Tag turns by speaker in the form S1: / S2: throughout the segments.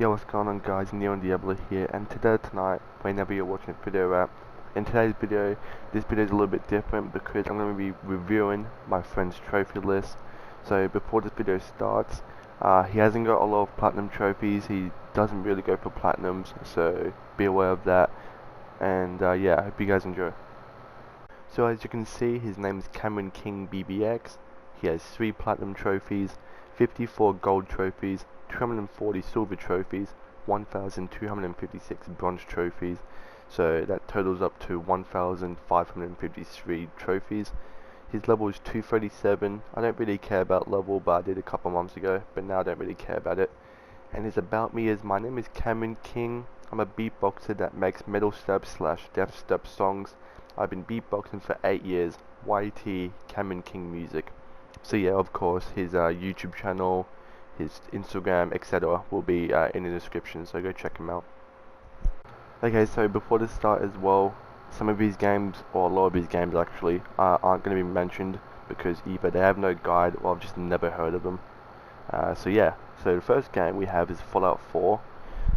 S1: Yo, what's going on guys, TheNeonDiablo here, and tonight, whenever you're watching this video in today's video, this video is a little bit different because I'm going to be reviewing my friend's trophy list. So before this video starts, he hasn't got a lot of platinum trophies, he doesn't really go for platinums, so be aware of that, and yeah, I hope you guys enjoy. So as you can see, his name is CameronKing BBX. He has 3 platinum trophies, 54 gold trophies, 240 silver trophies, 1,256 bronze trophies, so that totals up to 1,553 trophies. His level is 237. I don't really care about level, but I did a couple months ago, but now I don't really care about it. And his about me is, my name is Cameron King. I'm a beatboxer that makes metal step / death step songs. I've been beatboxing for 8 years. YT Cameron King Music. So yeah, of course, his YouTube channel, his Instagram, etc. will be in the description, so go check him out. Okay, so before the start as well, some of these games, or a lot of these games actually, aren't going to be mentioned because either they have no guide or I've just never heard of them. So yeah, so the first game we have is Fallout 4.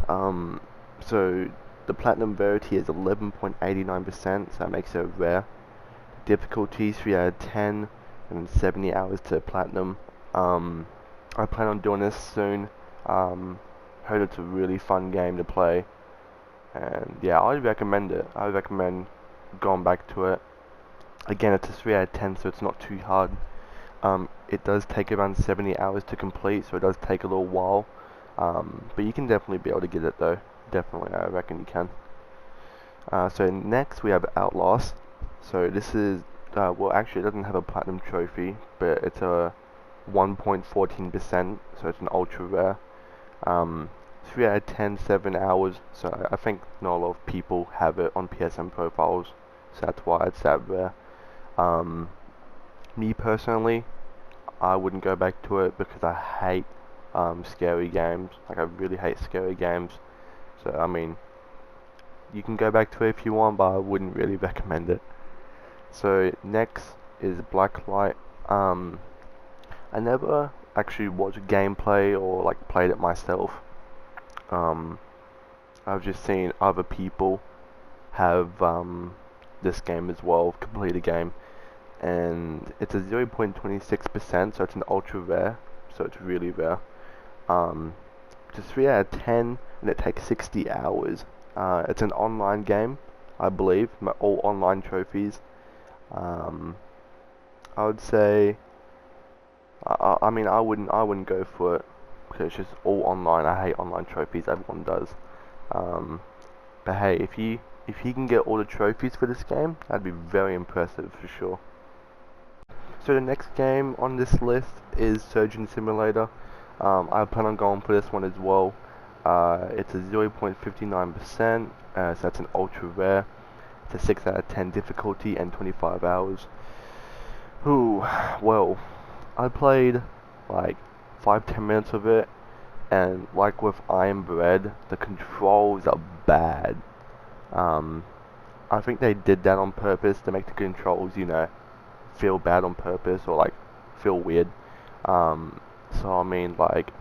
S1: So the platinum rarity is 11.89%, so that makes it rare. Difficulty 3 out of 10, and 70 hours to platinum. I plan on doing this soon. Heard it's a really fun game to play, and yeah, I recommend it. I recommend going back to it. Again, it's a 3 out of 10, so it's not too hard. It does take around 70 hours to complete, so it does take a little while, but you can definitely be able to get it though. Definitely, I reckon you can. So next we have Outlast. So this is, well, actually it doesn't have a platinum trophy, but it's a 1.14%, so it's an ultra rare. 3 out of 10, 7 hours, so I think not a lot of people have it on PSN profiles, so that's why it's that rare. Me personally, I wouldn't go back to it because I hate scary games. Like, I really hate scary games. So I mean, you can go back to it if you want, but I wouldn't really recommend it. So next is Blacklight. I never actually watched gameplay or like played it myself. I've just seen other people have this game as well, complete a game, and it's a 0.26%, so it's an ultra rare, so it's really rare. It's a 3 out of 10, and it takes 60 hours. It's an online game, I believe, all online trophies. I would say, I mean, I wouldn't go for it because it's just all online. I hate online trophies. Everyone does. But hey, if he can get all the trophies for this game, that'd be very impressive for sure. So the next game on this list is Surgeon Simulator. I plan on going for this one as well. It's a 0.59%, so that's an ultra rare. It's a 6 out of 10 difficulty and 25 hours. Ooh, well, I played like 5-10 minutes of it, and like with Iron Bread, the controls are bad. I think they did that on purpose to make the controls, you know, feel bad on purpose, or like feel weird. So I mean, like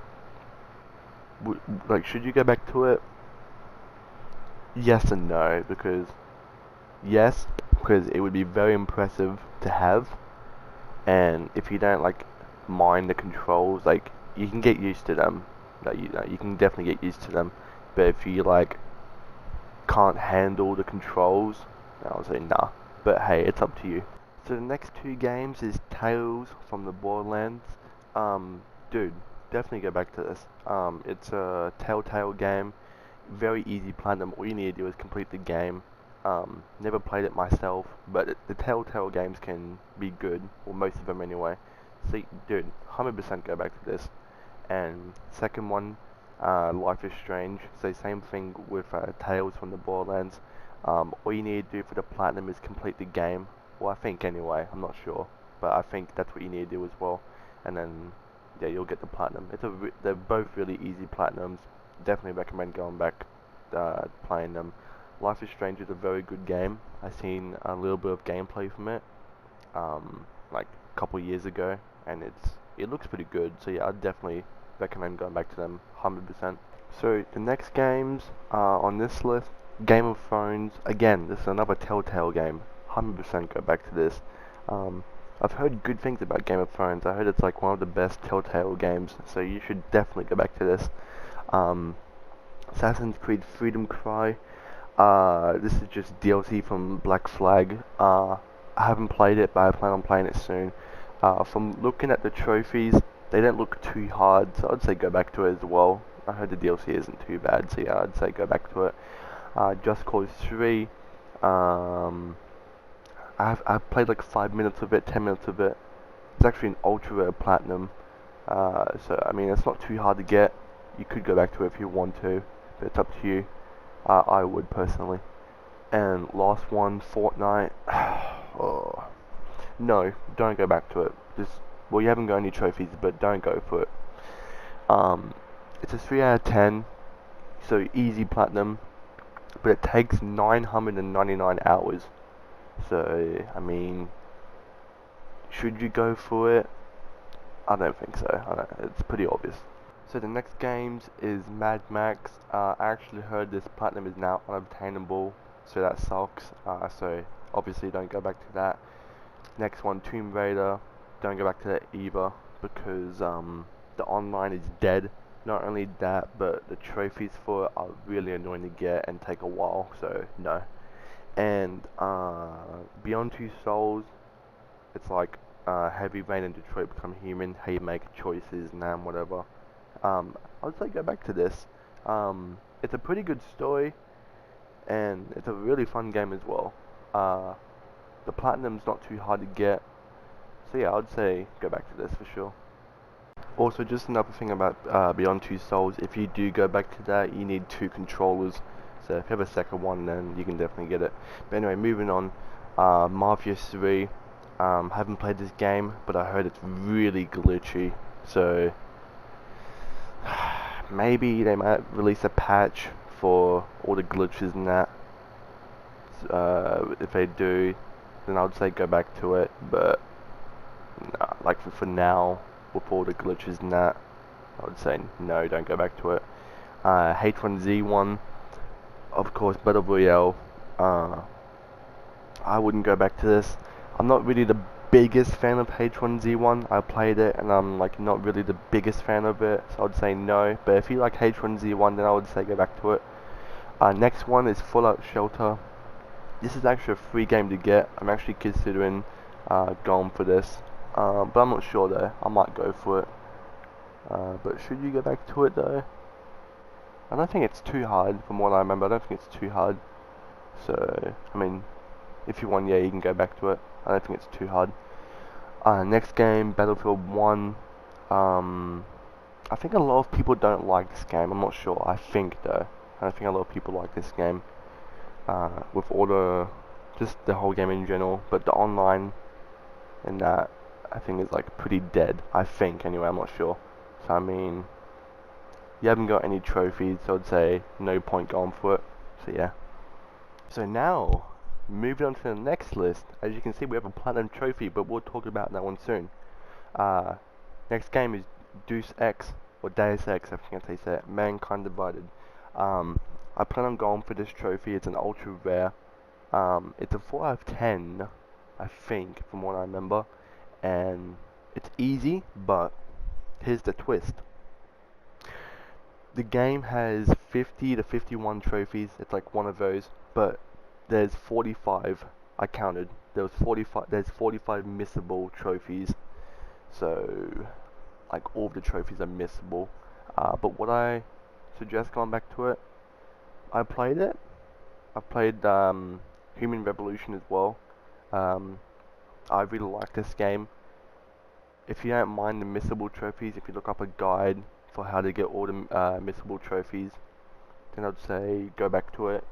S1: should you go back to it? Yes and no, because yes, because it would be very impressive to have, and if you don't like mind the controls, like you can get used to them. Like you can definitely get used to them. But if you like can't handle the controls, I would say nah. But hey, it's up to you. So the next 2 games is Tales from the Borderlands. Dude, definitely go back to this. It's a Telltale game, very easy platinum. All you need to do is complete the game. Never played it myself, but the Telltale games can be good, or most of them anyway. So dude, 100% go back to this. And second one, Life is Strange. So same thing with Tales from the Borderlands. All you need to do for the platinum is complete the game. Well, I think anyway, I'm not sure, but I think that's what you need to do as well. And then yeah, you'll get the platinum. They're both really easy platinums. Definitely recommend going back playing them. Life is Strange is a very good game. I've seen a little bit of gameplay from it, like a couple years ago, and it looks pretty good. So yeah, I'd definitely recommend going back to them 100%. So the next games on this list, Game of Thrones. Again, this is another Telltale game. 100% go back to this. Um, I've heard good things about Game of Thrones. I heard it's like one of the best Telltale games, so you should definitely go back to this. Um, Assassin's Creed Freedom Cry. This is just DLC from Black Flag. I haven't played it, but I plan on playing it soon. From looking at the trophies, they don't look too hard, so I'd say go back to it as well. I heard the DLC isn't too bad, so yeah, I'd say go back to it. Just Cause 3. I've played like 5 minutes of it, 10 minutes of it. It's actually an ultra rare platinum. So I mean, it's not too hard to get. You could go back to it if you want to, but it's up to you. I would personally. And last one, Fortnite. Oh. No, don't go back to it. Just, well, you haven't got any trophies, but don't go for it. It's a 3 out of 10, so easy platinum, but it takes 999 hours. So, I mean, should you go for it? I don't think so. I don't, it's pretty obvious. So the next games is Mad Max. I actually heard this platinum is now unobtainable, so that sucks. So obviously don't go back to that. Next one, Tomb Raider. Don't go back to that either, because the online is dead. Not only that, but the trophies for it are really annoying to get and take a while, so no. And Beyond Two Souls, it's like Heavy Rain and Detroit Become Human, how you make choices and whatever. I would say go back to this. It's a pretty good story, and it's a really fun game as well. The platinum's not too hard to get, so yeah, I'd say go back to this for sure. Also, just another thing about Beyond Two Souls, if you do go back to that, you need 2 controllers, so if you have a second one, then you can definitely get it. But anyway, moving on, Mafia 3, haven't played this game, but I heard it's really glitchy, so maybe they might release a patch for all the glitches and that. If they do, then I would say go back to it, but nah, like for now, with all the glitches and that, I would say no, don't go back to it. H1Z1, of course, Battle Royale. I wouldn't go back to this. I'm not really the biggest fan of H1Z1. I played it and I'm like not really the biggest fan of it, so I'd say no. But if you like H1Z1, then I would say go back to it. Next one is Fallout Shelter. This is actually a free game to get. I'm actually considering going for this, but I'm not sure though. I might go for it. But should you go back to it though? I don't think it's too hard from what I remember. I don't think it's too hard. So, I mean, if you want, yeah, you can go back to it. I don't think it's too hard. Next game, Battlefield 1. I think a lot of people don't like this game. I'm not sure. I think though. I think a lot of people like this game. With all the, just the whole game in general, but the online and that, I think is like pretty dead. I think anyway. I'm not sure. So I mean, you haven't got any trophies, so I'd say no point going for it. So yeah. So now, moving on to the next list. As you can see, we have a platinum trophy, but we'll talk about that one soon. Next game is Deus Ex, or Deus Ex, I think that's how you say it. Mankind Divided. I plan on going for this trophy. It's an ultra rare. It's a 4 out of 10, I think, from what I remember. And it's easy, but here's the twist. The game has 50 to 51 trophies. It's like one of those, but there's 45. I counted. There's 45 missable trophies. So, like all of the trophies are missable. But what I suggest going back to it, I played it. I played Human Revolution as well. I really like this game. If you don't mind the missable trophies, if you look up a guide for how to get all the missable trophies, then I'd say go back to it.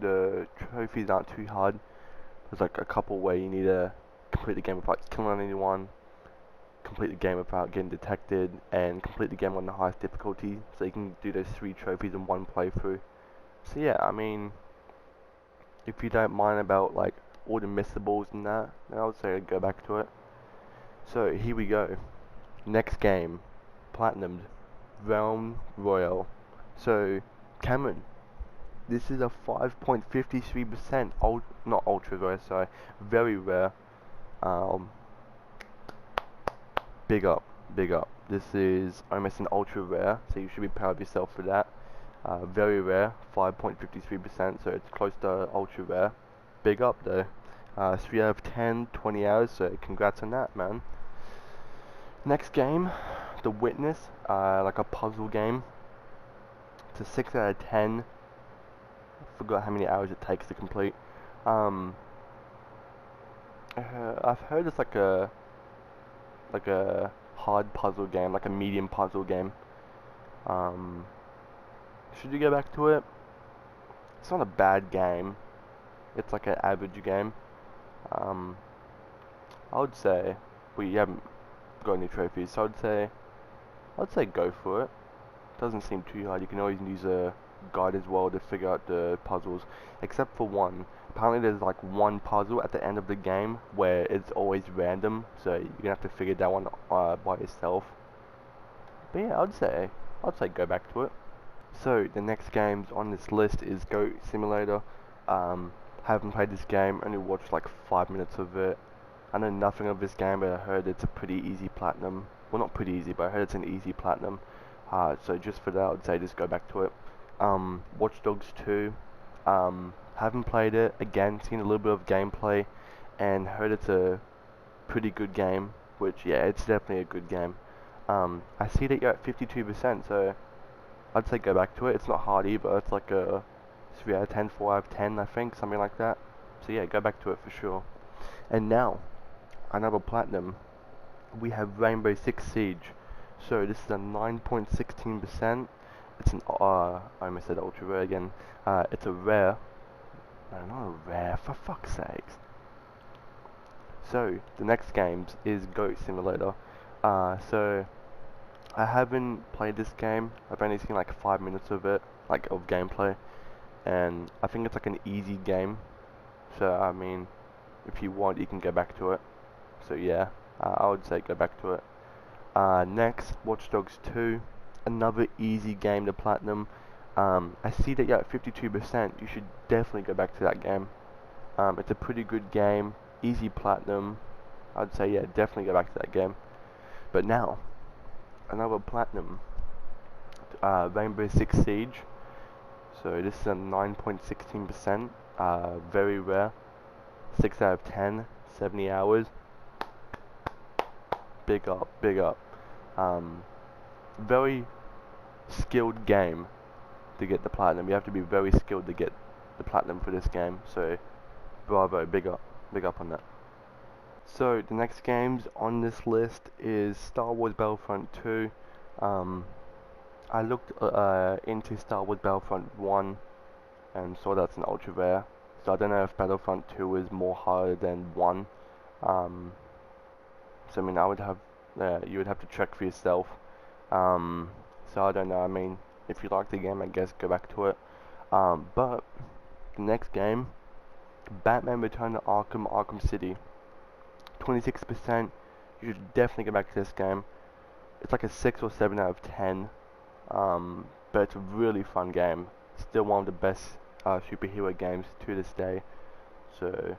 S1: The trophies aren't too hard. There's like a couple where you need to complete the game without killing anyone, complete the game without getting detected, and complete the game on the highest difficulty, so you can do those 3 trophies in one playthrough. So yeah, I mean, if you don't mind about like all the missables and that, then I would say go back to it. So here we go. Next game, platinumed. Realm Royale. So, Cameron, this is a 5.53% not ultra rare, sorry, very rare. Um, big up, big up. This is almost an ultra rare, so you should be proud of yourself for that. Very rare, 5.53%, so it's close to ultra rare. Big up though. 3 out of 10, 20 hours, so congrats on that, man. Next game, The Witness, like a puzzle game. It's a 6 out of 10. I forgot how many hours it takes to complete. I've heard it's like a hard puzzle game, like a medium puzzle game. Should you go back to it? It's not a bad game. It's like an average game. I would say, well, you haven't got any trophies, so I'd say go for it. Doesn't seem too hard. You can always use a guide as well to figure out the puzzles, except for one. Apparently there's like one puzzle at the end of the game where it's always random, so you're gonna have to figure that one by yourself. But yeah, I'd say go back to it. So the next games on this list is Goat Simulator. Haven't played this game, only watched like 5 minutes of it. I know nothing of this game, but I heard it's a pretty easy platinum. Well, not pretty easy, but I heard it's an easy platinum. So just for that, I'd say just go back to it. Watch Dogs 2. Haven't played it. Again, seen a little bit of gameplay, and heard it's a pretty good game. Which, yeah, it's definitely a good game. I see that you're at 52%, so I'd say go back to it. It's not hard either. It's like a 3 out of 10, 4 out of 10, I think, something like that. So yeah, go back to it for sure. And now, another platinum. We have Rainbow Six Siege. So this is a 9.16%. It's an I almost said ultra rare again. It's a rare. No, not a rare, for fuck's sakes. So the next games is Goat Simulator. So I haven't played this game. I've only seen like 5 minutes of it, like of gameplay, and I think it's like an easy game. So I mean, if you want, you can go back to it. So yeah, I would say go back to it. Next, Watch Dogs 2, another easy game to platinum. I see that you're at 52%. You should definitely go back to that game. It's a pretty good game, easy platinum. I'd say yeah, definitely go back to that game. But now, another platinum, Rainbow Six Siege. So this is a 9.16%, very rare, 6 out of 10, 70 hours. Big up, big up. Very skilled game to get the platinum. You have to be very skilled to get the platinum for this game. So bravo, big up on that. So the next games on this list is Star Wars Battlefront 2. I looked into Star Wars Battlefront 1 and saw that's an ultra rare. So I don't know if Battlefront 2 is more harder than 1. So I mean, I would have, you would have to check for yourself. So I don't know. I mean, if you like the game, I guess go back to it. But the next game, Batman Return to Arkham, Arkham City. 26%. You should definitely go back to this game. It's like a 6 or 7 out of 10. But it's a really fun game. Still one of the best superhero games to this day. So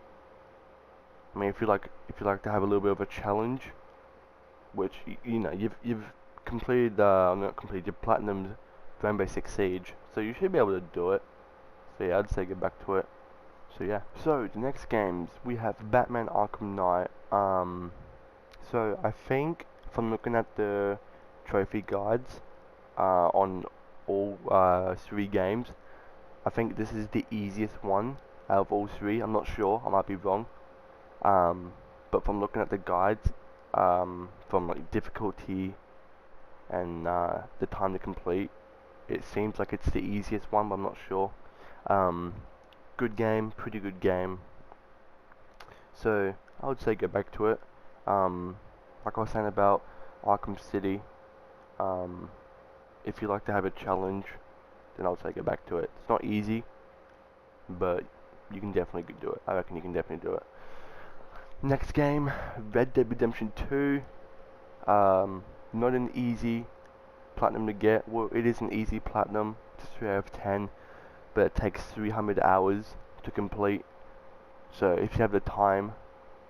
S1: I mean, if you like to have a little bit of a challenge, which you know you've completed not completed, you've platinumed Rainbow Six Siege, so you should be able to do it. So yeah, I'd say get back to it. So yeah. So the next games we have Batman Arkham Knight. So I think from looking at the trophy guides on all 3 games, I think this is the easiest one out of all 3. I'm not sure. I might be wrong. But from looking at the guides, from like difficulty and the time to complete, it seems like it's the easiest one, but I'm not sure. Good game, pretty good game. So I would say go back to it. Like I was saying about Arkham City, if you like to have a challenge, then I would say go back to it. It's not easy, but you can definitely do it. I reckon you can definitely do it. Next game, Red Dead Redemption 2. Not an easy platinum to get. Well, it is an easy platinum, it's 3 out of 10, but it takes 300 hours to complete. So if you have the time,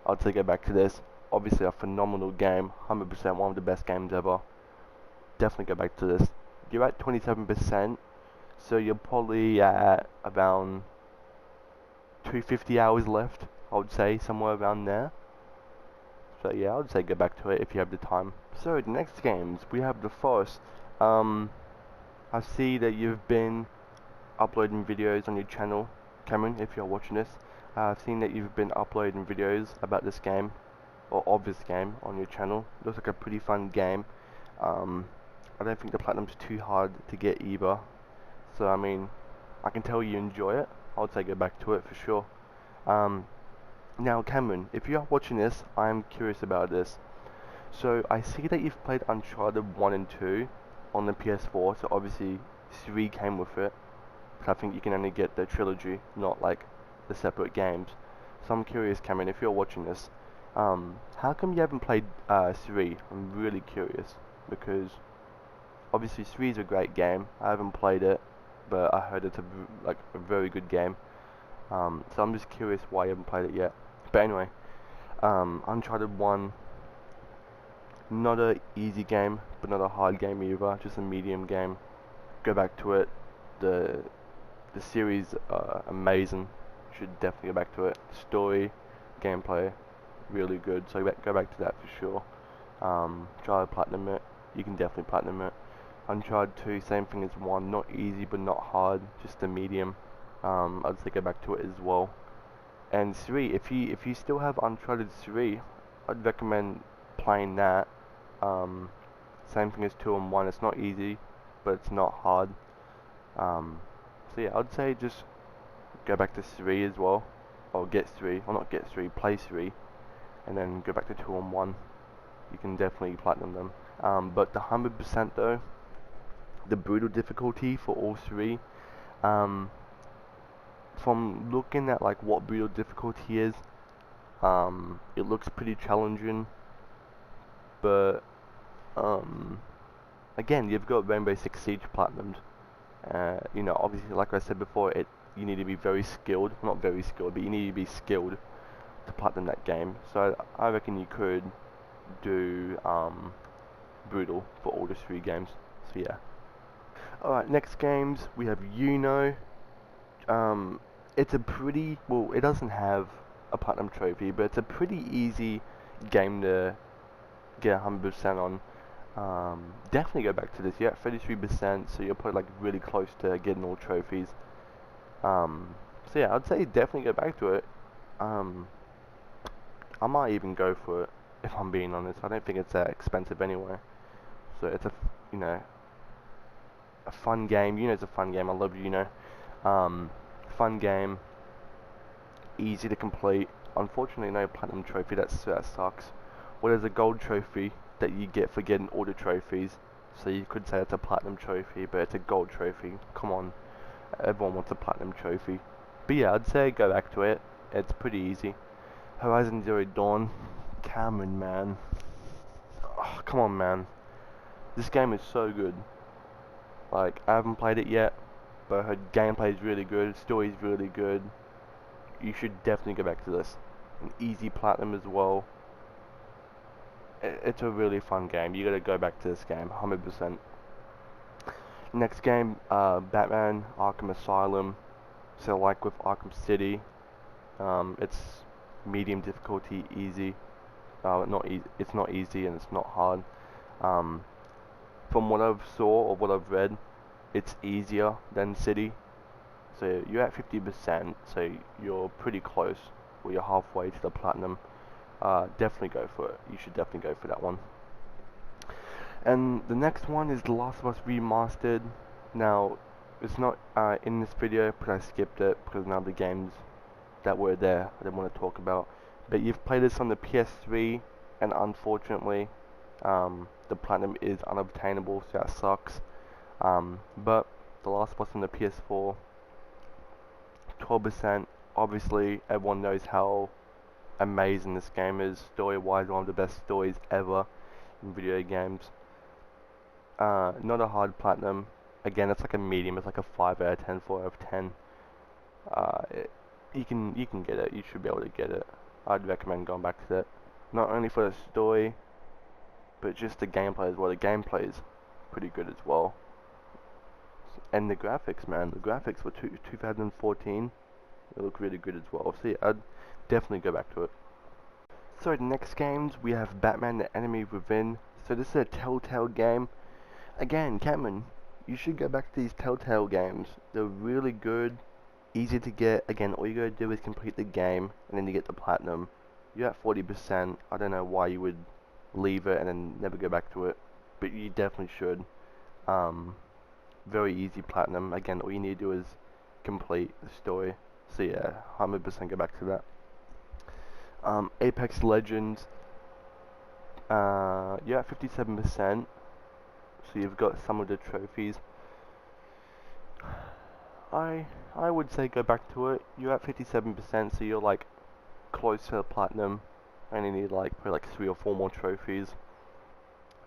S1: I'd say go back to this. Obviously a phenomenal game, 100% one of the best games ever. Definitely go back to this. You're at 27%, so you're probably at around 250 hours left, I would say, somewhere around there. So yeah, I would say go back to it if you have the time. So the next games, we have The Forest. I see that you've been uploading videos on your channel, Cameron, if you're watching this. I've seen that you've been uploading videos about this game, or of this game, on your channel. Looks like a pretty fun game. I don't think the platinum's too hard to get either. So I mean, I can tell you enjoy it. I would say go back to it for sure. Now Cameron, if you're watching this, I'm curious about this. So I see that you've played Uncharted 1 and 2 on the PS4, so obviously 3 came with it. But I think you can only get the trilogy, not like the separate games. So I'm curious, Cameron, if you're watching this, how come you haven't played 3? I'm really curious, because obviously 3 is a great game. I haven't played it, but I heard it's a very good game. So I'm just curious why you haven't played it yet. But anyway, Uncharted 1, not a easy game, but not a hard game either, just a medium game. Go back to it. The series amazing. You should definitely go back to it. Story, gameplay, really good. So go back to that for sure. Try to platinum it. You can definitely platinum it. Uncharted 2, same thing as 1. Not easy, but not hard. Just a medium. I'd say go back to it as well. And 3, if you still have Uncharted 3, I'd recommend playing that. Same thing as 2 and 1. It's not easy, but it's not hard. So yeah, I'd say just go back to 3 as well, or get 3, or not get 3, play 3, and then go back to 2 and 1. You can definitely platinum them. But the 100% though, the brutal difficulty for all 3. From looking at like what brutal difficulty is, it looks pretty challenging, but again, you've got Rainbow Six Siege platinumed. You know, obviously, like I said before, you need to be very skilled, not very skilled, but you need to be skilled to platinum that game. So I reckon you could do brutal for all the 3 games. So yeah. Alright, next games we have Uno. It's a pretty, well, it doesn't have a platinum trophy, but it's a pretty easy game to get 100% on. Definitely go back to this. You're at 33%, so you're probably like really close to getting all trophies. So yeah, I'd say definitely go back to it. I might even go for it, if I'm being honest. I don't think it's that expensive anyway. So it's a, you know, a fun game. You know, it's a fun game. I love Uno. Fun game, easy to complete. Unfortunately, no platinum trophy. That sucks. Well, there's a gold trophy that you get for getting all the trophies. So you could say it's a platinum trophy, but it's a gold trophy. Come on, everyone wants a platinum trophy. But yeah, I'd say go back to it. It's pretty easy. Horizon Zero Dawn, Cameron, man. Oh, come on, man. This game is so good. Like, I haven't played it yet, but her gameplay is really good, story is really good. You should definitely go back to this. An easy platinum as well. It's a really fun game. You gotta go back to this game, 100%. Next game, Batman Arkham Asylum. So like with Arkham City, it's medium difficulty, easy. It's not easy and it's not hard. From what I've saw or what I've read, it's easier than City. So you're at 50%, so you're pretty close, or you're halfway to the platinum. Definitely go for it. You should definitely go for that one. And the next one is The Last of Us Remastered. Now, it's not in this video, but I skipped it because none of the games that were there I didn't want to talk about. But you've played this on the PS3, and unfortunately, the platinum is unobtainable, so that sucks. But The Last of Us on the PS4, 12%. Obviously, everyone knows how amazing this game is. Story-wise, one of the best stories ever in video games. Not a hard platinum. Again, it's like a medium. It's like a 5 out of 10, 4 out of 10. You can get it. You should be able to get it. I'd recommend going back to that. Not only for the story, but just the gameplay as well. The gameplay is pretty good as well. And the graphics, man. The graphics for 2014, they look really good as well. So yeah, I'd definitely go back to it. So the next games, we have Batman the Enemy Within. So this is a Telltale game. Again, Cameron, you should go back to these Telltale games. They're really good, easy to get. Again, all you gotta do is complete the game, and then you get the platinum. You're at 40%. I don't know why you would leave it and then never go back to it, but you definitely should. Very easy platinum. Again, all you need to do is complete the story. So yeah, 100% go back to that. Apex Legends, you're at 57%, so you've got some of the trophies. I would say go back to it. You're at 57%, so you're like close to the platinum. And you need like probably like 3 or 4 more trophies.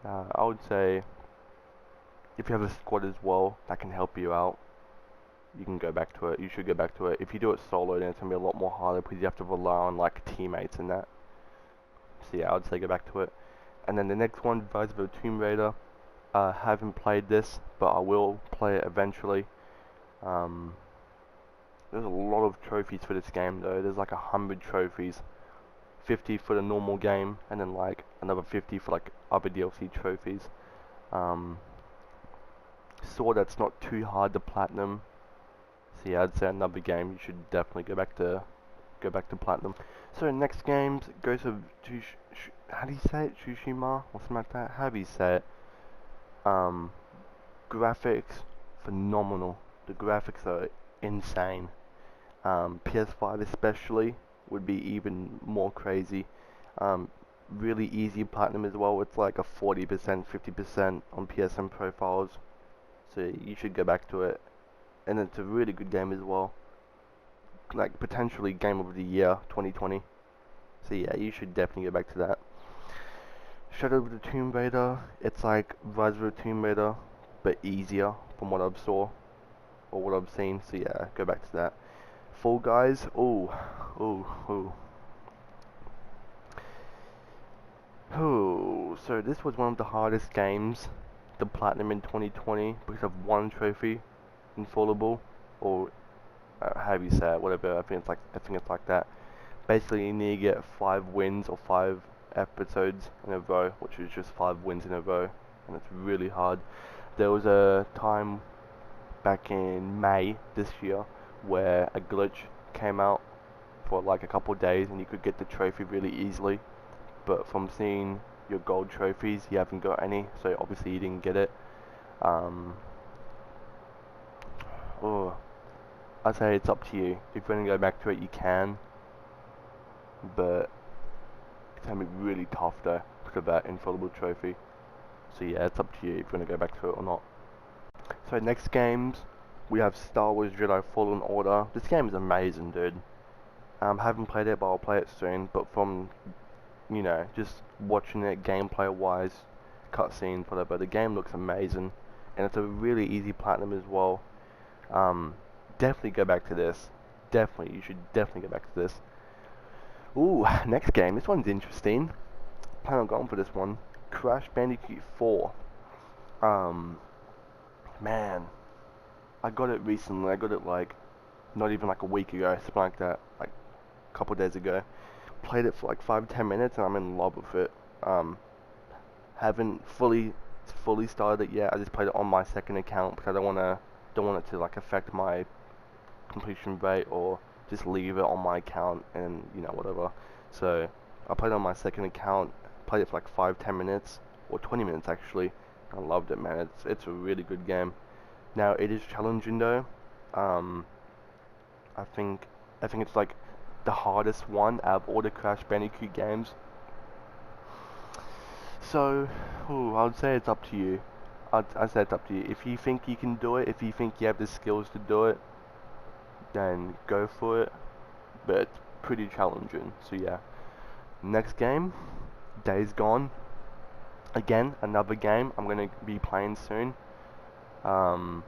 S1: I would say if you have a squad as well that can help you out, you can go back to it. You should go back to it. If you do it solo, then it's gonna be a lot more harder because you have to rely on like teammates and that. So yeah, I would say go back to it. And then the next one, Rise of the Tomb Raider. Haven't played this, but I will play it eventually. There's a lot of trophies for this game though. There's like 100 trophies. 50 for the normal game, and then like another 50 for like other DLC trophies. Saw that's not too hard to platinum. So yeah, I'd say another game you should definitely go back to platinum. So next games, Ghost of how do you say it? Tsushima or something like that. How do you say it? Graphics phenomenal. The graphics are insane. PS5 especially would be even more crazy. Really easy platinum as well. It's like a 40%, 50% on PSN profiles. So you should go back to it. And it's a really good game as well. Like potentially game of the year 2020. So yeah, you should definitely go back to that. Shadow of the Tomb Raider. It's like Rise of the Tomb Raider, but easier from what I've saw or what I've seen. So yeah, go back to that. Fall Guys. Ooh. So this was one of the hardest games to platinum in 2020 because of one trophy, infallible, or however you say it, whatever. I think it's like that. Basically, you need to get 5 wins or 5 episodes in a row, which is just 5 wins in a row, and it's really hard. There was a time back in May this year where a glitch came out for like a couple days and you could get the trophy really easily, but from seeing your gold trophies you haven't got any, so obviously you didn't get it. I'd say it's up to you. If you want to go back to it, you can, but it's gonna be really tough though because of that infallible trophy. So yeah, it's up to you if you want to go back to it or not. So next games, we have Star Wars Jedi Fallen Order. This game is amazing, dude. Haven't played it, but I'll play it soon. But from, you know, just watching it gameplay wise, cutscenes, whatever, the game looks amazing, and it's a really easy platinum as well. Definitely go back to this. Definitely, you should definitely go back to this. Ooh, next game. This one's interesting. Plan on going for this one. Crash Bandicoot 4. Man, I got it recently. I got it like not even like a week ago, something like that, like a couple days ago. Played it for like 5-10 minutes and I'm in love with it. Haven't fully started it yet. I just played it on my second account because I don't want it to like affect my completion rate, or just leave it on my account and you know whatever. So I played it on my second account, played it for like 5-10 minutes or 20 minutes actually. I loved it, man. It's a really good game. Now it is challenging though. I think it's like the hardest one out of all the Crash Bandicoot games. So, I would say it's up to you. I'd say it's up to you. If you think you can do it, if you think you have the skills to do it, then go for it. But it's pretty challenging. So yeah. Next game, Days Gone. Again, another game I'm gonna be playing soon. Heard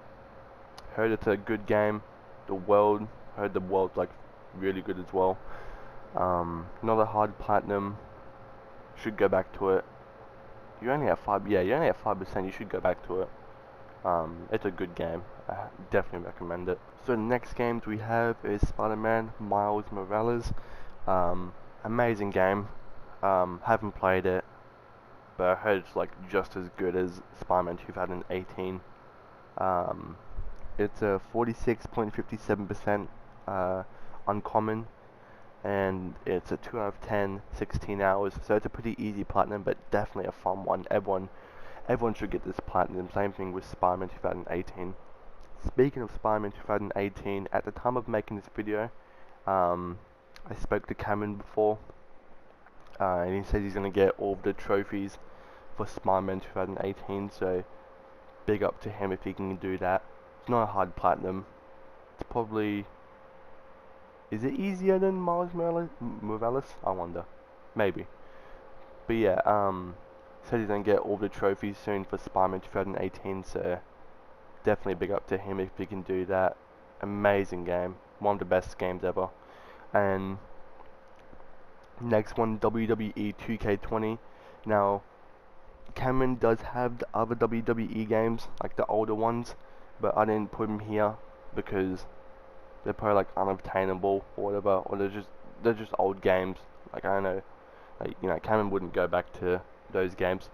S1: it's a good game. Heard the world's like really good as well. Not a hard platinum. Should go back to it. You only have 5. Yeah, you only have 5%. You should go back to it. It's a good game. I definitely recommend it. So the next games we have is Spider-Man Miles Morales. Amazing game. Haven't played it, but I heard it's like just as good as Spider-Man 2018. It's a 46.57% uncommon, and it's a 2 out of 10, 16 hours. So it's a pretty easy platinum, but definitely a fun one. Everyone should get this platinum. Same thing with Spider-Man 2018. Speaking of Spider-Man 2018, at the time of making this video, I spoke to Cameron before, and he said he's gonna get all of the trophies for Spider-Man 2018. So big up to him if he can do that. It's not a hard platinum. It's probably... Is it easier than Miles Morales? I wonder. Maybe. But yeah, said he's gonna get all the trophies soon for Spider-Man 2018, so definitely big up to him if he can do that. Amazing game. One of the best games ever. And next one, WWE 2K20. Now, Cameron does have the other WWE games, like the older ones, but I didn't put them here because they're probably like unobtainable or whatever, or they're just old games. Like, I don't know, like, you know, Cameron wouldn't go back to those games.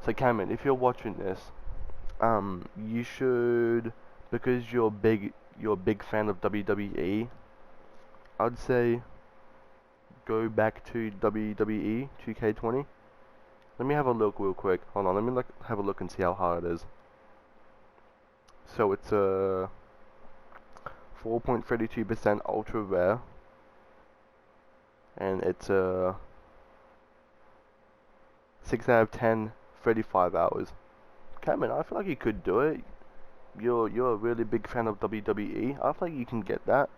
S1: So Cameron, if you're watching this, you should, because you're a big fan of WWE, I'd say go back to WWE 2K20. Let me have a look real quick. Hold on, let me have a look and see how hard it is. So it's a 4.32% ultra rare, and it's a 6 out of 10, 35 hours. Cameron, I feel like you could do it. You're a really big fan of WWE. I feel like you can get that.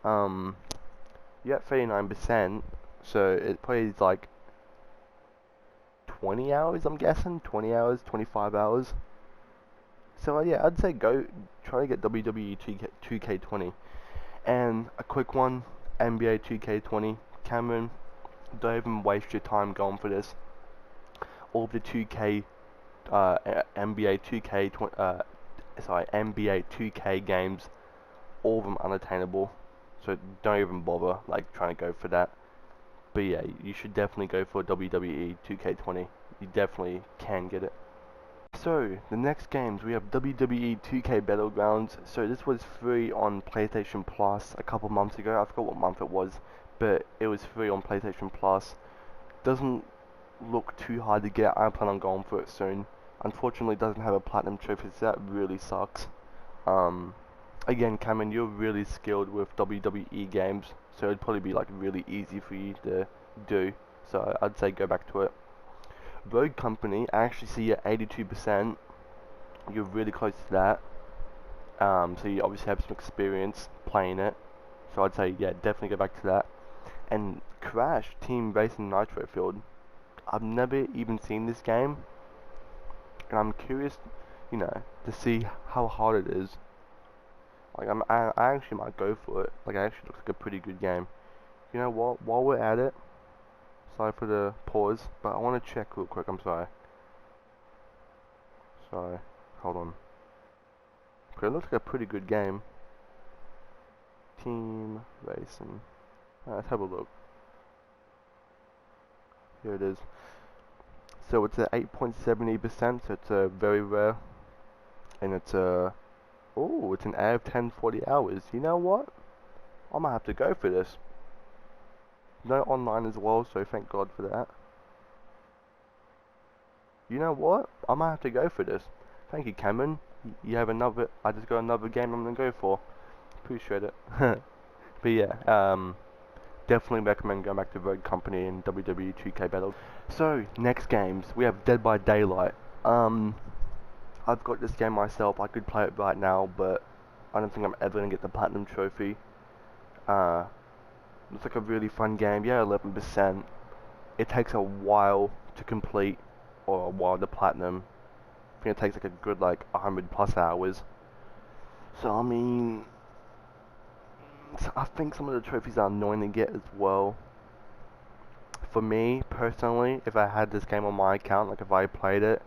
S1: You're at 39%, so it probably is like 20 hours, I'm guessing. 20 hours, 25 hours. So yeah, I'd say go try to get WWE 2K20. And a quick one, NBA 2K20. Cameron, don't even waste your time going for this. All of the 2K, NBA 2K games, all of them unattainable. So don't even bother like trying to go for that. But yeah, you should definitely go for WWE 2K20. You definitely can get it. So, the next games, we have WWE 2K Battlegrounds. So this was free on PlayStation Plus a couple months ago. I forgot what month it was, but it was free on PlayStation Plus. Doesn't look too hard to get. I plan on going for it soon. Unfortunately, it doesn't have a platinum trophy, so that really sucks. Again, Cameron, you're really skilled with WWE games, so it'd probably be like really easy for you to do. So I'd say go back to it. Rogue Company, I actually see you at 82%. You're really close to that. So you obviously have some experience playing it. So I'd say, yeah, definitely go back to that. And Crash Team Racing Nitro Field. I've never even seen this game, and I'm curious, you know, to see how hard it is. Like, I actually might go for it. Like, it actually looks like a pretty good game. You know what? While we're at it, sorry for the pause, but I want to check real quick. I'm sorry. Hold on. Okay, it looks like a pretty good game. Team Racing. Let's have a look. Here it is. So it's at 8.70%, so it's very rare. And it's oh, it's an out of 10, 40 hours. You know what? I might have to go for this. No online as well, so thank God for that. You know what? I might have to go for this. Thank you, Cameron. You have another... I just got another game I'm gonna go for. Appreciate it. But yeah, definitely recommend going back to Rogue Company and WWE 2K Battle. So, next games. We have Dead by Daylight. I've got this game myself. I could play it right now, but I don't think I'm ever gonna get the Platinum Trophy. Looks like a really fun game. Yeah, 11%. It takes a while to complete or a while to platinum. I think it takes like a good like 100+ hours. So I mean, I think some of the trophies are annoying to get as well. For me personally, if I had this game on my account, like if I played it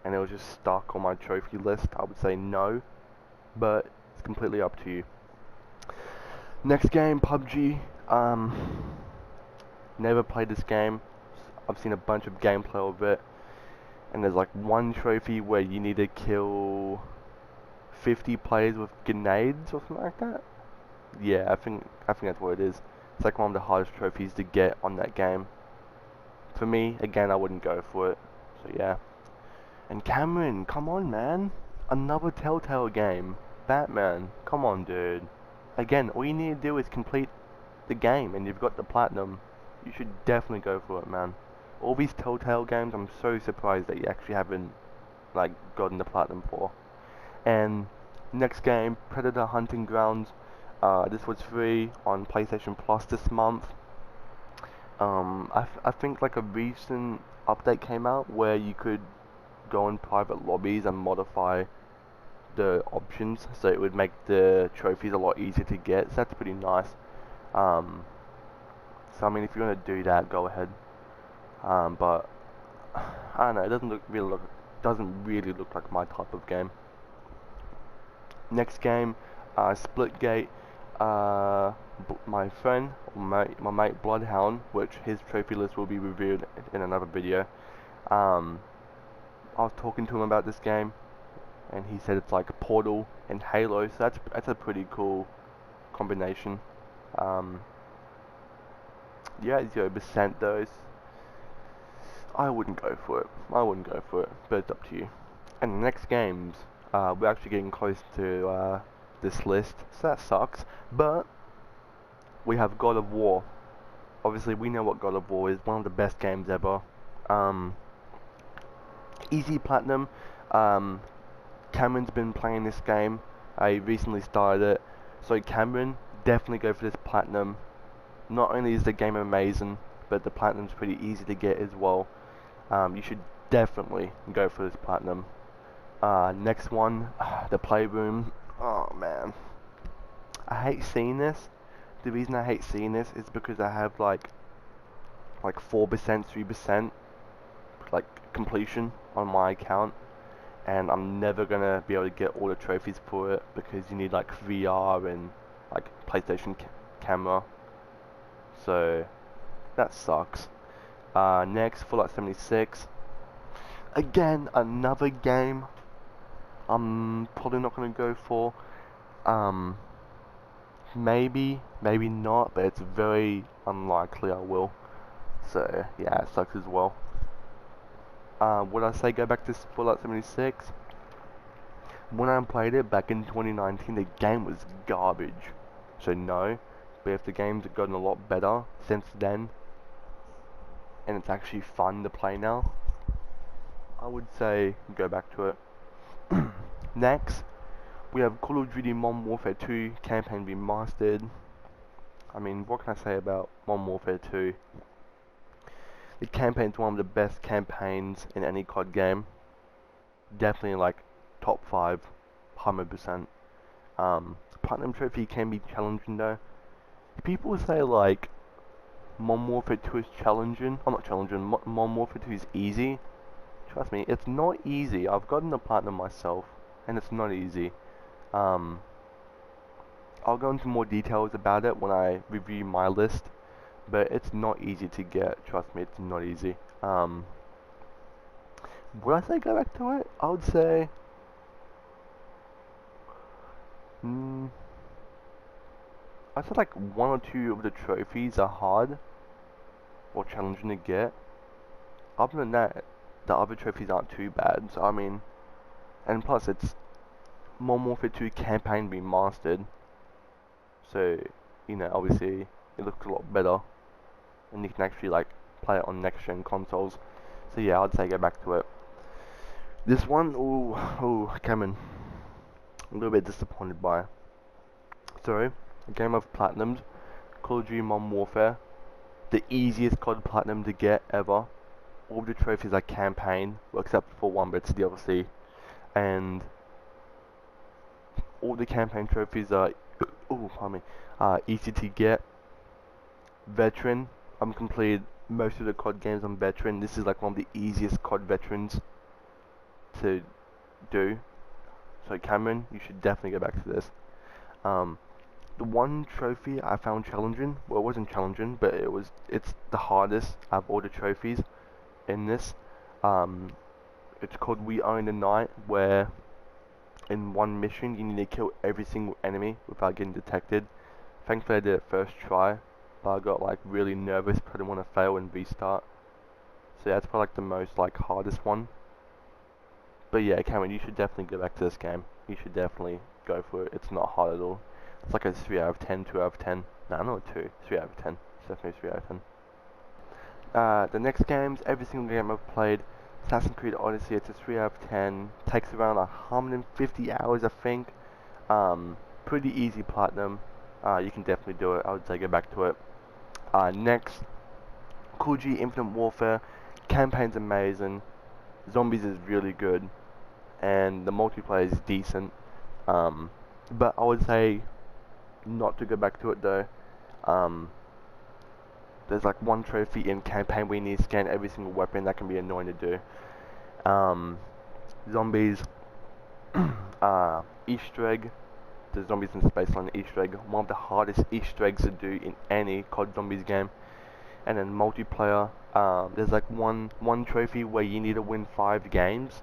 S1: and it was just stuck on my trophy list, I would say no, but it's completely up to you. Next game, Pubg. Never played this game. I've seen a bunch of gameplay of it, and there's like one trophy where you need to kill 50 players with grenades or something like that. Yeah, I think that's what it is. It's like one of the hardest trophies to get on that game. For me, again, I wouldn't go for it. So yeah. And Cameron, come on, man. Another Telltale game. Batman, come on, dude. Again, all you need to do is complete the game, and you've got the platinum. You should definitely go for it, man. All these Telltale games, I'm so surprised that you actually haven't, like, gotten the platinum for. And next game, Predator Hunting Grounds. This was free on PlayStation Plus this month. I think like a recent update came out where you could go in private lobbies and modify the options, so it would make the trophies a lot easier to get. So that's pretty nice. So I mean, if you want to do that, go ahead. But I don't know. It doesn't really look like my type of game. Next game, Splitgate. My friend, my mate Bloodhound, which his trophy list will be reviewed in another video. I was talking to him about this game, and he said it's like Portal and Halo, so that's a pretty cool combination. Yeah, 0% though. I wouldn't go for it. But it's up to you. And the next games, we're actually getting close to this list, so that sucks. But we have God of War. Obviously, we know what God of War is. One of the best games ever. Easy platinum. Cameron's been playing this game. I recently started it. So Cameron, definitely go for this platinum. Not only is the game amazing, but the platinum's pretty easy to get as well. You should definitely go for this platinum. Next one, the Playroom. Oh man, I hate seeing this. The reason I hate seeing this is because I have like 4%, 3% like completion on my account, and I'm never gonna be able to get all the trophies for it because you need like VR and like PlayStation camera. So that sucks. Next, Fallout 76. Again, another game I'm probably not going to go for. Maybe not, but it's very unlikely I will. So yeah, it sucks as well. Would I say go back to Fallout 76? When I played it back in 2019, the game was garbage. So no, but if the game's gotten a lot better since then, and it's actually fun to play now, I would say go back to it. Next, we have Call of Duty Modern Warfare 2 Campaign Remastered. I mean, what can I say about Modern Warfare 2? The campaign's one of the best campaigns in any COD game. Definitely like top 5, 100%. Platinum Trophy can be challenging though. People say like Modern Warfare 2 is challenging. I'm not challenging. Modern Warfare 2 is easy. Trust me, it's not easy. I've gotten the platinum myself, and it's not easy. I'll go into more details about it when I review my list, but it's not easy to get. Trust me, it's not easy. Would I say go back to it? I would say I said like 1 or 2 of the trophies are hard or challenging to get. Other than that, the other trophies aren't too bad. So I mean, and plus it's Modern Warfare 2 Campaign Remastered. So, you know, obviously it looks a lot better, and you can actually like play it on next gen consoles. So yeah, I'd say go back to it. This one, oh, Cameron, a little bit disappointed by. So, a game of platinums, Call of Duty Modern Warfare, the easiest COD platinum to get ever. all the trophies are campaign, well, except for one, but it's DLC, and all the campaign trophies are, easy to get. Veteran, I'm completed most of the COD games on Veteran. This is like one of the easiest COD veterans to do. So Cameron, you should definitely go back to this. The one trophy I found challenging, well, it wasn't challenging, but it's the hardest out of all the trophies in this. It's called We Own the Night, where in one mission you need to kill every single enemy without getting detected. Thankfully I did it first try, but I got like really nervous because I didn't want to fail and restart. So yeah, that's probably like the most like hardest one. But yeah, Cameron, you should definitely go back to this game. You should definitely go for it. It's not hard at all. It's like a 3 out of 10, 2 out of 10. No, not a 2. 3 out of 10. It's definitely 3 out of 10. The next games, every single game I've played, Assassin's Creed Odyssey, it's a 3 out of 10. Takes around 150 hours, I think. Pretty easy platinum. You can definitely do it. I would say go back to it. Next, Call of Duty Infinite Warfare. Campaign's amazing. Zombies is really good. And the multiplayer is decent. But I would say not to go back to it though. There's like one trophy in campaign where you need to scan every single weapon. That can be annoying to do. Zombies, Easter egg. The Zombies in Spaceland Easter egg, one of the hardest Easter eggs to do in any COD Zombies game. And then multiplayer, there's like one trophy where you need to win 5 games.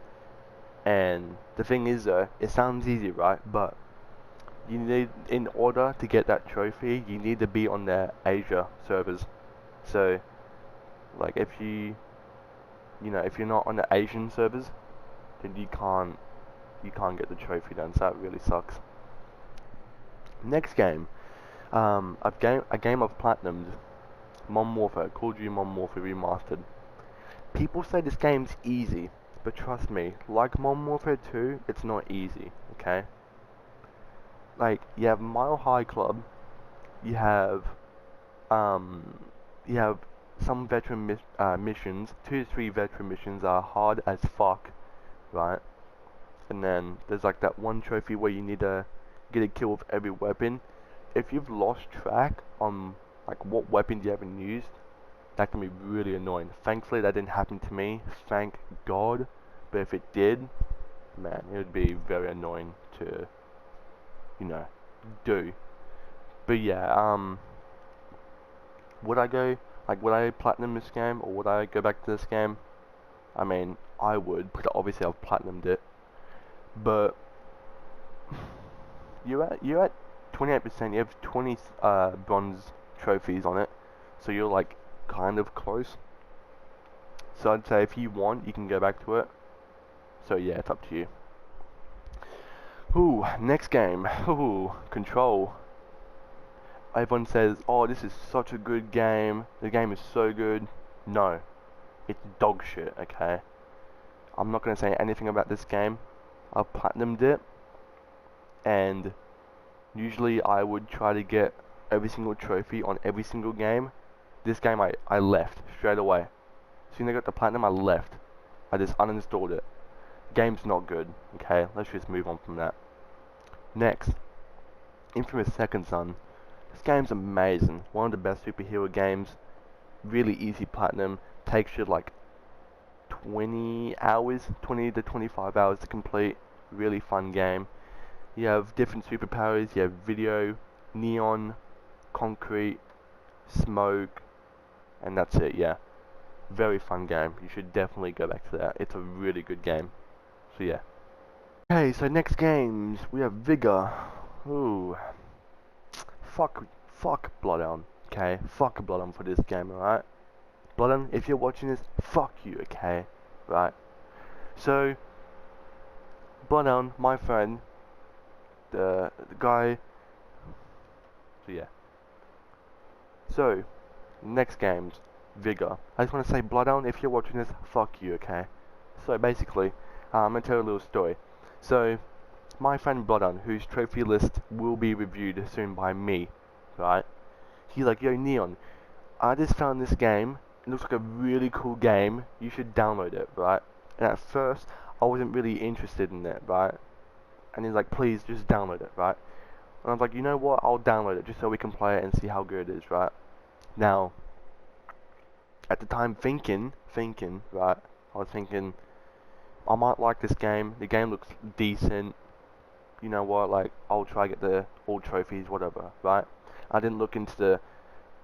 S1: And the thing is though, it sounds easy, right? But you need, in order to get that trophy, you need to be on their Asia servers. So, like if you're not on the Asian servers, then you can't get the trophy done. So that really sucks. Next game, a game of platinumed, Modern Warfare, Call of Duty Modern Warfare Remastered. People say this game's easy, but trust me, like Modern Warfare 2, it's not easy, okay? Like, you have Mile High Club, you have some veteran missions, 2 to 3 veteran missions are hard as fuck, right? And then there's like that one trophy where you need to get a kill with every weapon. If you've lost track on like what weapons you haven't used, that can be really annoying. Thankfully that didn't happen to me, thank God. But if it did, man, it would be very annoying to, do. But yeah, would I platinum this game, or would I go back to this game? I mean, I would, because obviously I've platinumed it. But you're at 28%. You have 20 bronze trophies on it, so you're like kind of close. So I'd say if you want, you can go back to it. So yeah, it's up to you. Ooh, next game. Ooh, Control. Everyone says, oh, this is such a good game. The game is so good. No, it's dog shit. Okay, I'm not gonna say anything about this game. I've platinumed it, and usually I would try to get every single trophy on every single game. This game I left straight away. As soon as I got the platinum, I left. I just uninstalled it. The game's not good. Okay, let's just move on from that. Next, Infamous Second Son. This game's amazing. One of the best superhero games. Really easy platinum. Takes you like 20 to 25 hours to complete. Really fun game. You have different superpowers. You have video, neon, concrete, smoke, and that's it. Yeah, very fun game. You should definitely go back to that. It's a really good game. So yeah. Okay, so next games we have Vigor. Ooh, fuck Bloodhound. Okay, fuck Bloodhound for this game. Alright, Bloodhound, if you're watching this, fuck you. Okay, right. So Bloodhound, my friend, the guy. So yeah. So next games, Vigor. I just want to say, Bloodhound, if you're watching this, fuck you. Okay. So basically, I'm gonna tell you a little story. So my friend Bloodhound, whose trophy list will be reviewed soon by me, right? He's like, yo Neon, I just found this game It looks like a really cool game. You should download it, right? And at first, I wasn't really interested in it, right? And he's like, please just download it, right? And I was like, you know what? I'll download it just so we can play it and see how good it is, right? Now, at the time, right? I was thinking, I might like this game. The game looks decent. You know what? Like, I'll try to get all trophies, whatever, right? I didn't look into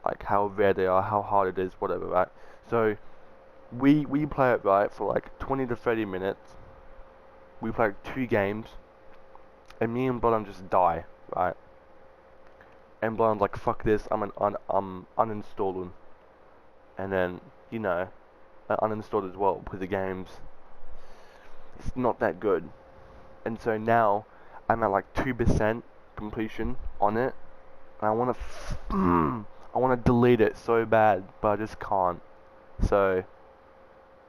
S1: like how rare they are, how hard it is, whatever, right? So we play it, right, for like 20 to 30 minutes. We play like 2 games, and me and Bloodhound just die, right? And Bloodhound's like, fuck this, I'm uninstalling. And then, you know, I uninstalled as well because the game's it's not that good. And so now I'm at like 2% completion on it, and I wanna I wanna delete it so bad, but I just can't. So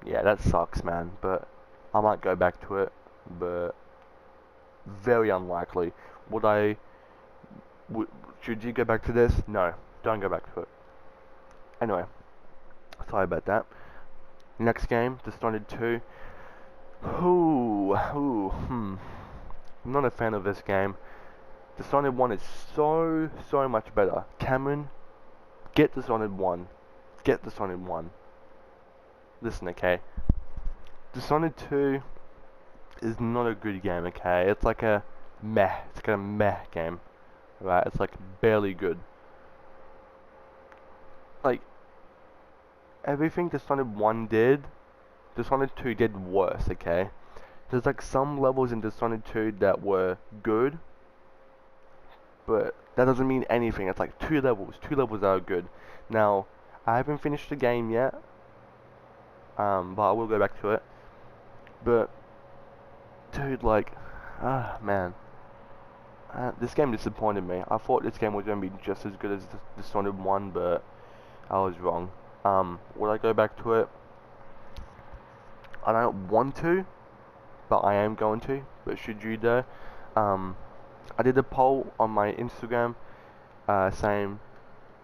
S1: yeah, that sucks, man. But I might go back to it, but very unlikely. Would I? Should you go back to this? No, don't go back to it. Anyway, sorry about that. Next game, Dishonored 2. I'm not a fan of this game. Dishonored 1 is so much better. Cameron, get Dishonored 1. Get Dishonored 1. Listen, okay? Dishonored 2 is not a good game, okay? It's like a meh. It's like a meh game. Right? It's like barely good. Like, everything Dishonored 1 did, Dishonored 2 did worse, okay? There's like some levels in Dishonored 2 that were good, but that doesn't mean anything. It's like 2 levels that are good. Now, I haven't finished the game yet, but I will go back to it. But, dude, like, man, this game disappointed me. I thought this game was going to be just as good as Dishonored 1, but I was wrong. Would I go back to it? I don't want to, but I am going to. But should you though? I did a poll on my Instagram saying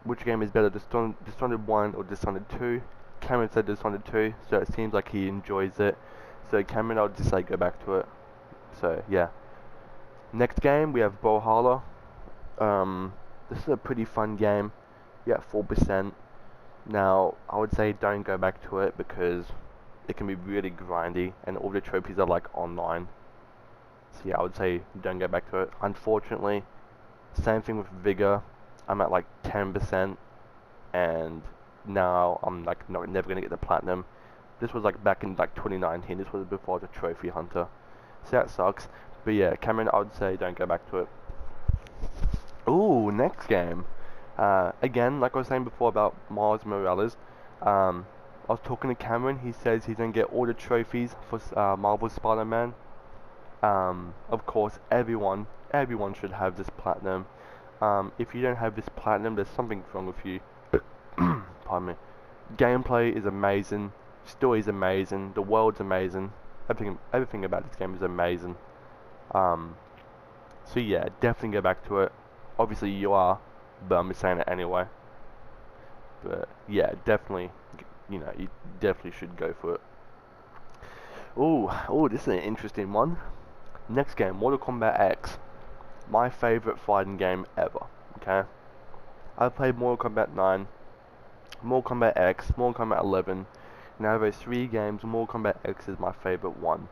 S1: which game is better, Dishonored 1 or Dishonored 2. Cameron said Dishonored 2, so it seems like he enjoys it. So Cameron, I'll just say go back to it. So yeah. Next game we have Brawlhalla. This is a pretty fun game. Yeah, 4%. Now I would say don't go back to it because it can be really grindy and all the trophies are like online. So yeah, I would say don't go back to it. Unfortunately, same thing with Vigor. I'm at like 10% and now I'm like never gonna get the platinum. This was like back in like 2019. This was before the trophy hunter. So that sucks. But yeah, Cameron, I would say don't go back to it. Ooh, next game. Again, like I was saying before about Miles Morales, I was talking to Cameron. He says he's gonna get all the trophies for Marvel Spider-Man. Of course, everyone should have this platinum. If you don't have this platinum, there's something wrong with you. Pardon me. Gameplay is amazing. Story is amazing. The world's amazing. Everything about this game is amazing. So yeah, definitely go back to it. Obviously you are, but I'm just saying it anyway. But yeah, definitely, you know, you definitely should go for it. Ooh, this is an interesting one. Next game, Mortal Kombat X. My favorite fighting game ever, okay? I've played Mortal Kombat 9, Mortal Kombat X, Mortal Kombat 11. Now of those 3 games, Mortal Kombat X is my favorite one.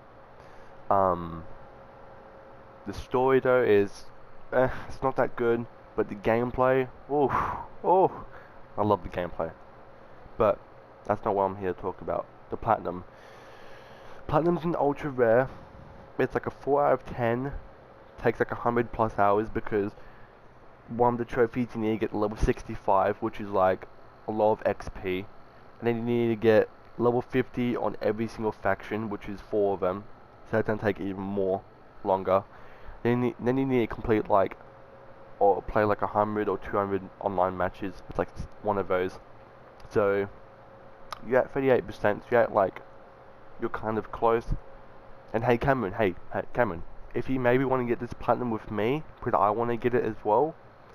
S1: The story though is, it's not that good, but the gameplay, I love the gameplay. But that's not what I'm here to talk about. The platinum. Platinum's an ultra rare. It's like a 4 out of 10. Takes like 100+ hours because one of the trophies you need to get to level 65, which is like a lot of XP. And then you need to get level 50 on every single faction, which is 4 of them. So that's gonna take even more longer. Then you need to complete like, or play like 100 or 200 online matches. It's like one of those. So you're at 38%. So you're at like, you're kind of close. And hey Cameron, Cameron, if you maybe want to get this platinum with me, because I want to get it as well,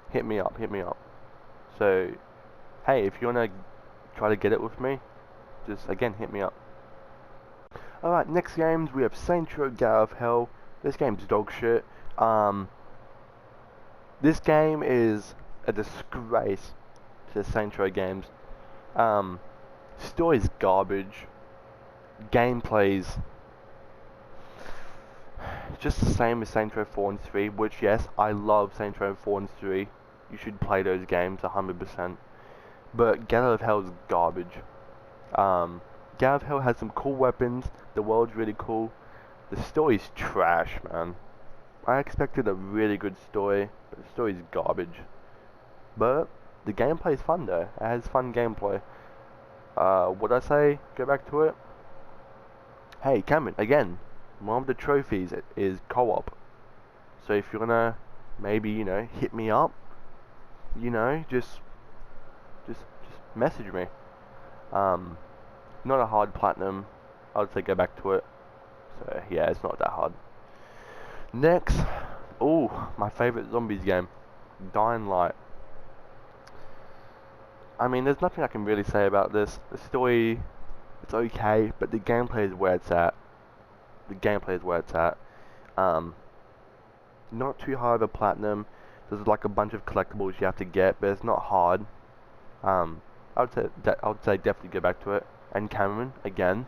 S1: hit me up. So hey, if you want to try to get it with me, just again hit me up. Alright, next games we have Saints Row Gate of Hell. This game's dog shit. This game is a disgrace to the Saints Row games. Story's garbage. Gameplay's just the same as Saints Row 4 and 3, which yes, I love Saints Row 4 and 3. You should play those games 100%. But Gate of Hell is garbage. Gate of Hell has some cool weapons. The world's really cool. The story's trash, man. I expected a really good story, but the story's garbage. But the gameplay is fun though. It has fun gameplay. What I say? Go back to it. Hey, Cameron, again, one of the trophies is co-op. So if you're gonna maybe, you know, hit me up, you know, just message me. Not a hard platinum. I would say go back to it. So yeah, it's not that hard. Next, my favorite zombies game, Dying Light. I mean, there's nothing I can really say about this. The story, it's okay, but the gameplay is where it's at. The gameplay is where it's at. Not too hard of a platinum. There's like a bunch of collectibles you have to get, but it's not hard. I would say definitely go back to it. And Cameron, again,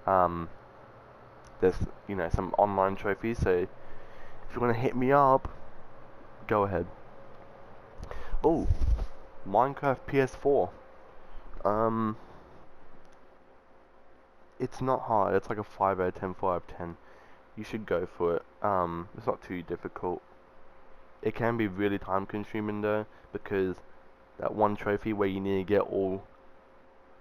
S1: there's, you know, some online trophies, so if you want to hit me up, go ahead. Oh, Minecraft PS4. It's not hard. It's like a 5 out of 10, 4 out of 10. You should go for it. It's not too difficult. It can be really time consuming though, because that one trophy where you need to get all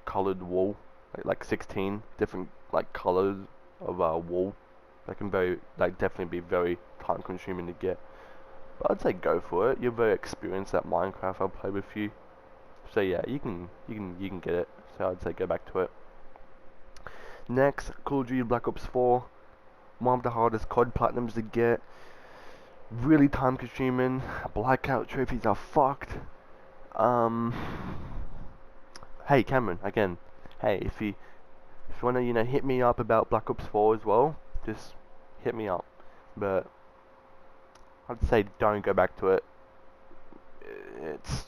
S1: colored wool, like 16 different like colors of wool, that can definitely be very time consuming to get. But I'd say go for it. You're very experienced at Minecraft. I'll play with you, so yeah, you can get it. So I'd say go back to it. Next, Call of Duty Black Ops 4, one of the hardest COD platinums to get. Really time consuming. Blackout trophies are fucked. Hey Cameron, again. Hey, if you wanna, you know, hit me up about Black Ops 4 as well, just hit me up. But I'd say don't go back to it. It's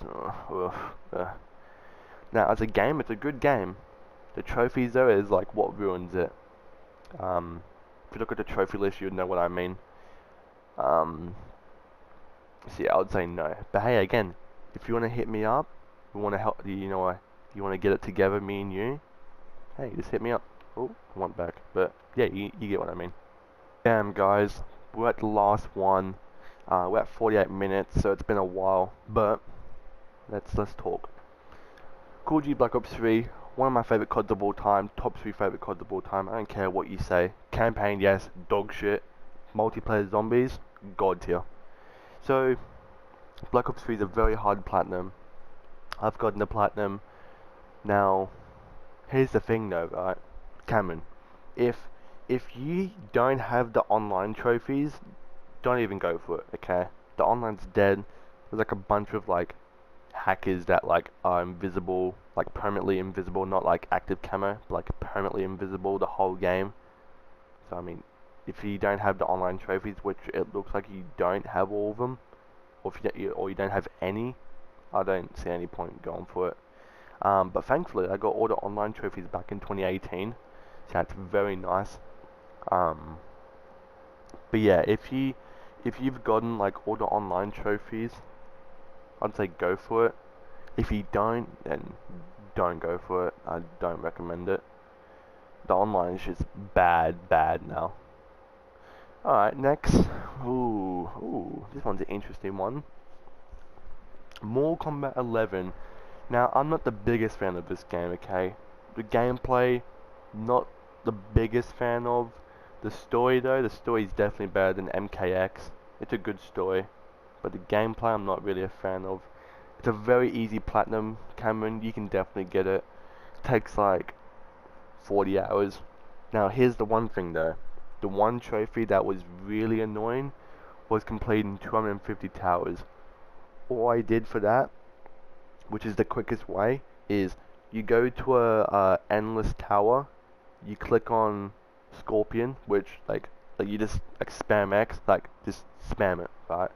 S1: now as a game, it's a good game. The trophies though is like what ruins it. If you look at the trophy list, you'd know what I mean. So yeah, I would say no. But hey, again, if you want to hit me up, we want to help you, you know, you want to get it together, me and you, hey, just hit me up. Oh, I want back. But yeah, you get what I mean. Damn guys, we're at the last one. We're at 48 minutes, so it's been a while, but let's talk. Call of Duty Black Ops 3, one of my favorite CODs of all time, top 3 favorite CODs of all time. I don't care what you say. Campaign, yes, dog shit. Multiplayer zombies, god tier. So Black Ops 3 is a very hard platinum. I've gotten the platinum. Now, here's the thing though, right? Cameron, if you don't have the online trophies, don't even go for it, okay? The online's dead. There's like a bunch of like hackers that like are invisible, like permanently invisible, not like active camo, but like permanently invisible the whole game. So I mean, if you don't have the online trophies, which it looks like you don't have all of them, or if you don't have any, I don't see any point going for it. But thankfully, I got all the online trophies back in 2018, so that's very nice. But yeah, if you've gotten like all the online trophies, I'd say go for it. If you don't, then don't go for it. I don't recommend it. The online is just bad now. Alright, next. Ooh, this one's an interesting one. Mortal Kombat 11. Now, I'm not the biggest fan of this game, okay? The gameplay, not the biggest fan of. The story though, the story is definitely better than MKX. It's a good story. But the gameplay I'm not really a fan of. It's a very easy platinum, Cameron. You can definitely get it. It takes like 40 hours. Now, here's the one thing though. The one trophy that was really annoying was completing 250 towers. All I did for that, which is the quickest way, is you go to a endless tower, you click on Scorpion, which like you just like spam X, like just spam it, right?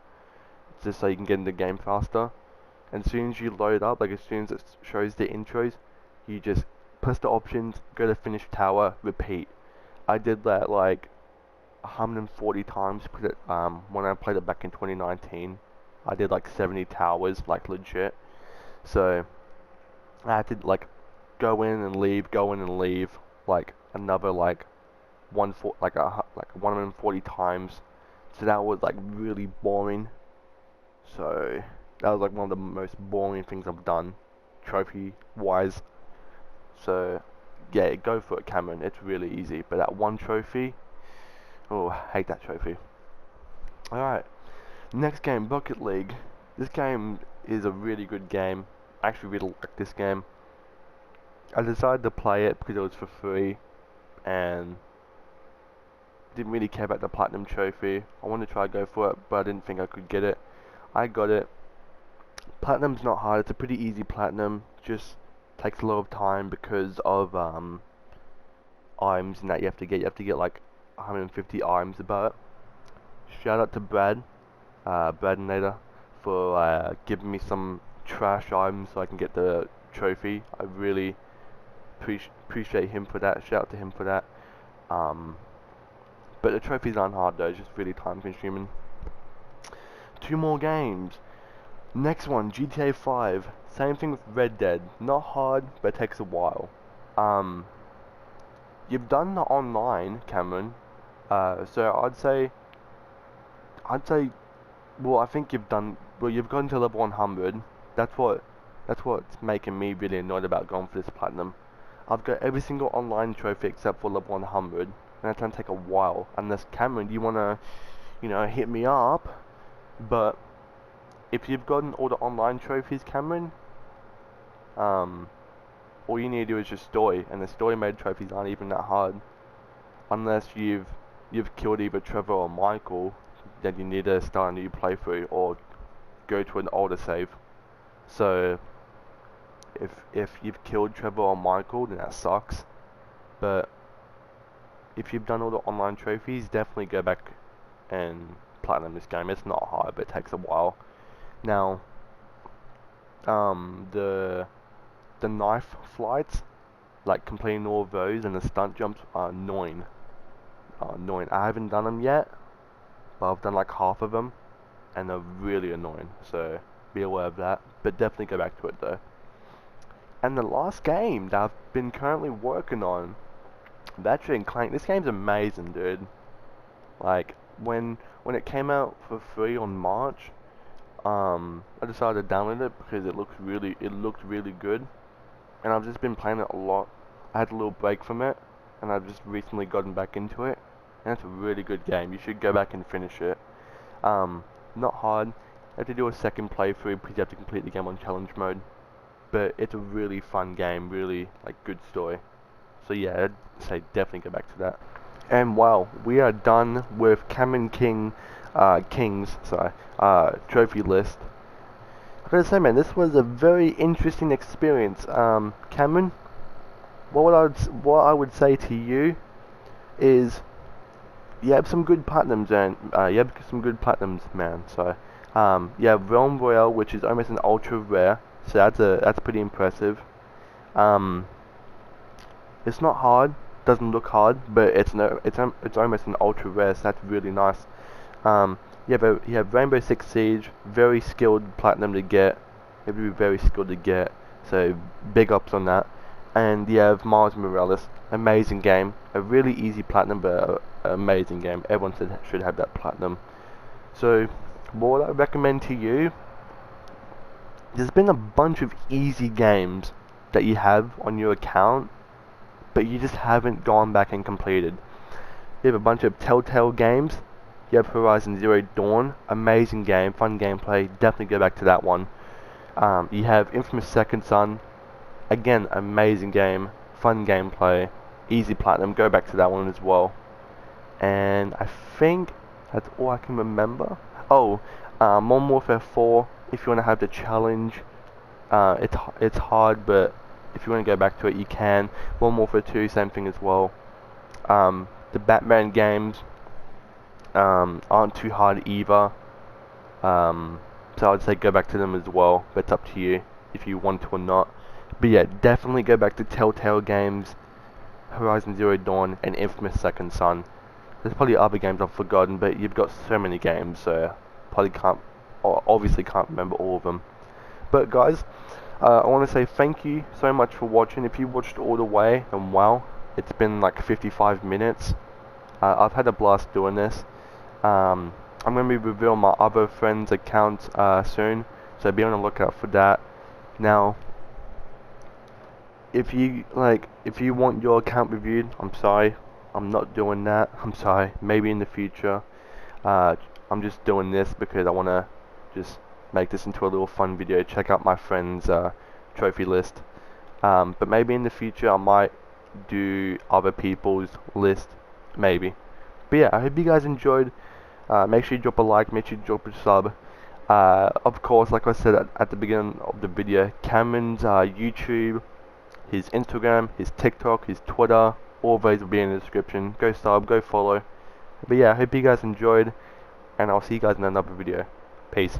S1: Just so you can get in the game faster. And as soon as you load up, like as soon as it shows the intros, you just press the options, go to finish tower, repeat. I did that like 140 times because when I played it back in 2019, I did like 70 towers, like legit. So I had to like go in and leave, like another like 140 times. So that was like really boring. So that was like one of the most boring things I've done, trophy wise. So yeah, go for it, Cameron. It's really easy. But that one trophy, oh, I hate that trophy. Alright, next game, Bucket League. This game is a really good game. I actually really like this game. I decided to play it because it was for free and didn't really care about the platinum trophy. I wanted to try to go for it, but I didn't think I could get it. I got it. Platinum's not hard, it's a pretty easy platinum, just takes a lot of time because of items and that you have to get. You have to get like 150 items about it. Shout out to Brad and Nader for giving me some trash items so I can get the trophy. I really appreciate him for that. Shout out to him for that. But the trophies aren't hard though, it's just really time consuming. 2 more games. Next one, GTA 5. Same thing with Red Dead. Not hard, but it takes a while. You've done the online, Cameron. So I'd say, well, I think you've gone to level 100. That's what's making me really annoyed about going for this platinum. I've got every single online trophy except for level 100, and that's gonna take a while. Unless Cameron, you wanna, hit me up, but if you've gotten all the online trophies, Cameron, all you need to do is just story, and the story mode trophies aren't even that hard. Unless you've killed either Trevor or Michael, then you need to start a new playthrough or go to an older save. So if you've killed Trevor or Michael, then that sucks. But if you've done all the online trophies, definitely go back and platinum this game. It's not hard, but it takes a while. Now, the knife flights, like completing all of those, and the stunt jumps are annoying. I haven't done them yet, but I've done like half of them, and they're really annoying. So be aware of that. But definitely go back to it though. And the last game that I've been currently working on, Ratchet & Clank. This game's amazing, dude. Like when it came out for free on March, I decided to download it because it looked really good, and I've just been playing it a lot. I had a little break from it, and I've just recently gotten back into it, and it's a really good game. You should go back and finish it. Not hard. You have to do a second playthrough because you have to complete the game on challenge mode, but it's a really fun game, really like good story. So yeah, I'd say definitely go back to that. And wow, we are done with CameronKing's trophy list. I gotta say, man, this was a very interesting experience. Cameron, what I would say to you is, you have some good platinums, man. So, you have Realm Royale, which is almost an ultra rare. So that's pretty impressive. It's not hard. Doesn't look hard, but it's almost an ultra rare, so that's really nice. You have Rainbow Six Siege, very skilled platinum to get. You have to be very skilled to get, so big ups on that. And you have Miles Morales, amazing game, a really easy platinum, but an amazing game. Everyone should have that platinum. So what I recommend to you, there's been a bunch of easy games that you have on your account, but you just haven't gone back and completed. You have a bunch of Telltale games. You have Horizon Zero Dawn, amazing game, fun gameplay, definitely go back to that one. You have Infamous Second Son, again, amazing game, fun gameplay, easy platinum, go back to that one as well. And I think that's all I can remember. Oh, Modern Warfare 4, if you want to have the challenge, it's hard, but if you want to go back to it, you can. Modern Warfare 2, same thing as well. The Batman games aren't too hard either. So I'd say go back to them as well, but it's up to you if you want to or not. But yeah, definitely go back to Telltale games, Horizon Zero Dawn, and Infamous Second Son. There's probably other games I've forgotten, but you've got so many games, so probably can't, or obviously can't remember all of them. But guys, I want to say thank you so much for watching. If you watched all the way, then wow, it's been like 55 minutes. I've had a blast doing this. I'm going to be revealing my other friends' accounts soon, so be on the lookout for that. Now, if you want your account reviewed, I'm sorry, I'm not doing that. I'm sorry. Maybe in the future. I'm just doing this because I want to just make this into a little fun video. Check out my friends' trophy list. But maybe in the future I might do other people's list. Maybe. But yeah, I hope you guys enjoyed. Make sure you drop a like. Make sure you drop a sub. Of course, like I said at the beginning of the video, Cameron's YouTube, his Instagram, his TikTok, his Twitter, all of those will be in the description. Go sub, go follow. But yeah, I hope you guys enjoyed, and I'll see you guys in another video. Peace.